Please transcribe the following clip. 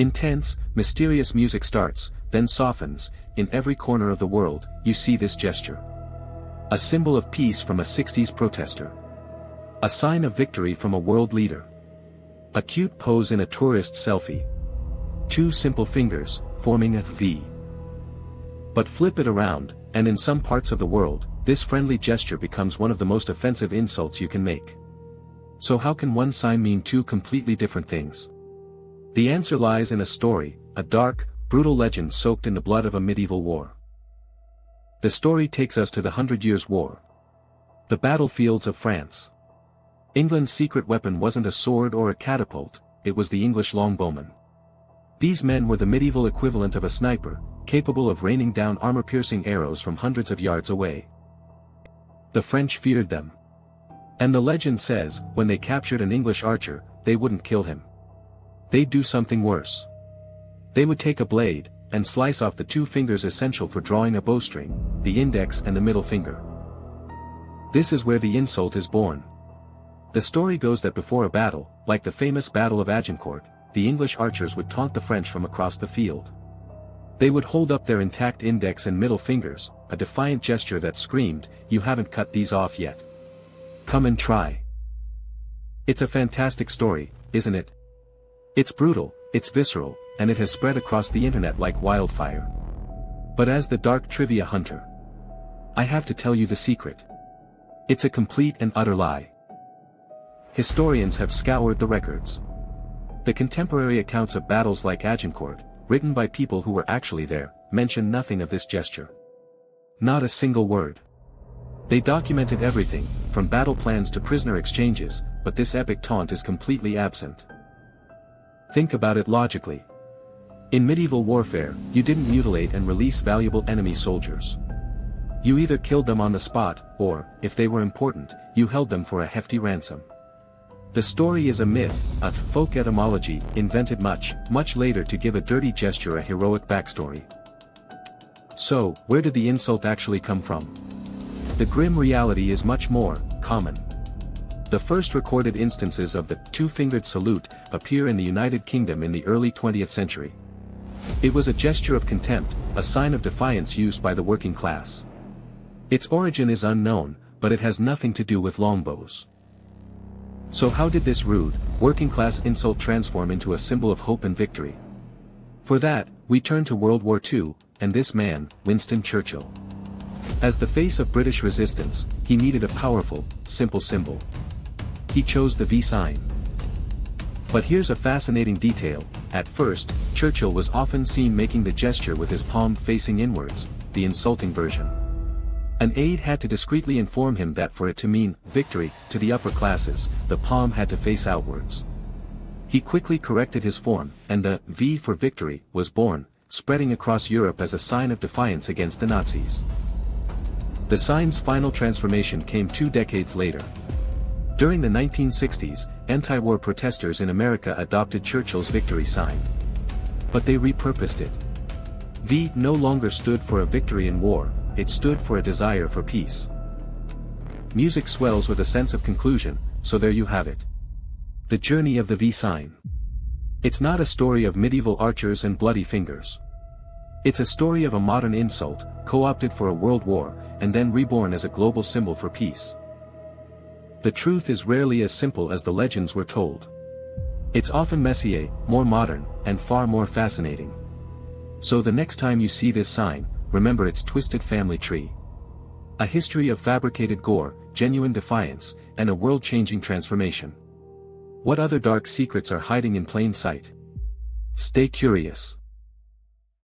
Intense, mysterious music starts, then softens. In every corner of the world, you see this gesture. A symbol of peace from a 60s protester. A sign of victory from a world leader. A cute pose in a tourist selfie. Two simple fingers, forming a V. But flip it around, and in some parts of the world, this friendly gesture becomes one of the most offensive insults you can make. So how can one sign mean two completely different things? The answer lies in a story, a dark, brutal legend soaked in the blood of a medieval war. The story takes us to the 100 Years' War. The battlefields of France. England's secret weapon wasn't a sword or a catapult, it was the English longbowmen. These men were the medieval equivalent of a sniper, capable of raining down armor-piercing arrows from hundreds of yards away. The French feared them. And the legend says, when they captured an English archer, they wouldn't kill him. They'd do something worse. They would take a blade, and slice off the two fingers essential for drawing a bowstring, the index and the middle finger. This is where the insult is born. The story goes that before a battle, like the famous Battle of Agincourt, the English archers would taunt the French from across the field. They would hold up their intact index and middle fingers, a defiant gesture that screamed, "You haven't cut these off yet. Come and try." It's a fantastic story, isn't it? It's brutal, it's visceral, and it has spread across the internet like wildfire. But as the dark trivia hunter, I have to tell you the secret. It's a complete and utter lie. Historians have scoured the records. The contemporary accounts of battles like Agincourt, written by people who were actually there, mention nothing of this gesture. Not a single word. They documented everything, from battle plans to prisoner exchanges, but this epic taunt is completely absent. Think about it logically. In medieval warfare, you didn't mutilate and release valuable enemy soldiers. You either killed them on the spot, or, if they were important, you held them for a hefty ransom. The story is a myth, a folk etymology, invented much, much later to give a dirty gesture a heroic backstory. So, where did the insult actually come from? The grim reality is much more common. The first recorded instances of the two-fingered salute appear in the United Kingdom in the early 20th century. It was a gesture of contempt, a sign of defiance used by the working class. Its origin is unknown, but it has nothing to do with longbows. So how did this rude, working-class insult transform into a symbol of hope and victory? For that, we turn to World War II, and this man, Winston Churchill. As the face of British resistance, he needed a powerful, simple symbol. He chose the V sign. But here's a fascinating detail. At first, Churchill was often seen making the gesture with his palm facing inwards, the insulting version. An aide had to discreetly inform him that for it to mean victory to the upper classes, the palm had to face outwards. He quickly corrected his form, and the V for victory was born, spreading across Europe as a sign of defiance against the Nazis. The sign's final transformation came 2 decades later. During the 1960s, anti-war protesters in America adopted Churchill's victory sign. But they repurposed it. V no longer stood for a victory in war, it stood for a desire for peace. Music swells with a sense of conclusion, so there you have it. The journey of the V sign. It's not a story of medieval archers and bloody fingers. It's a story of a modern insult, co-opted for a world war, and then reborn as a global symbol for peace. The truth is rarely as simple as the legends were told. It's often messier, more modern, and far more fascinating. So the next time you see this sign, remember its twisted family tree. A history of fabricated gore, genuine defiance, and a world-changing transformation. What other dark secrets are hiding in plain sight? Stay curious.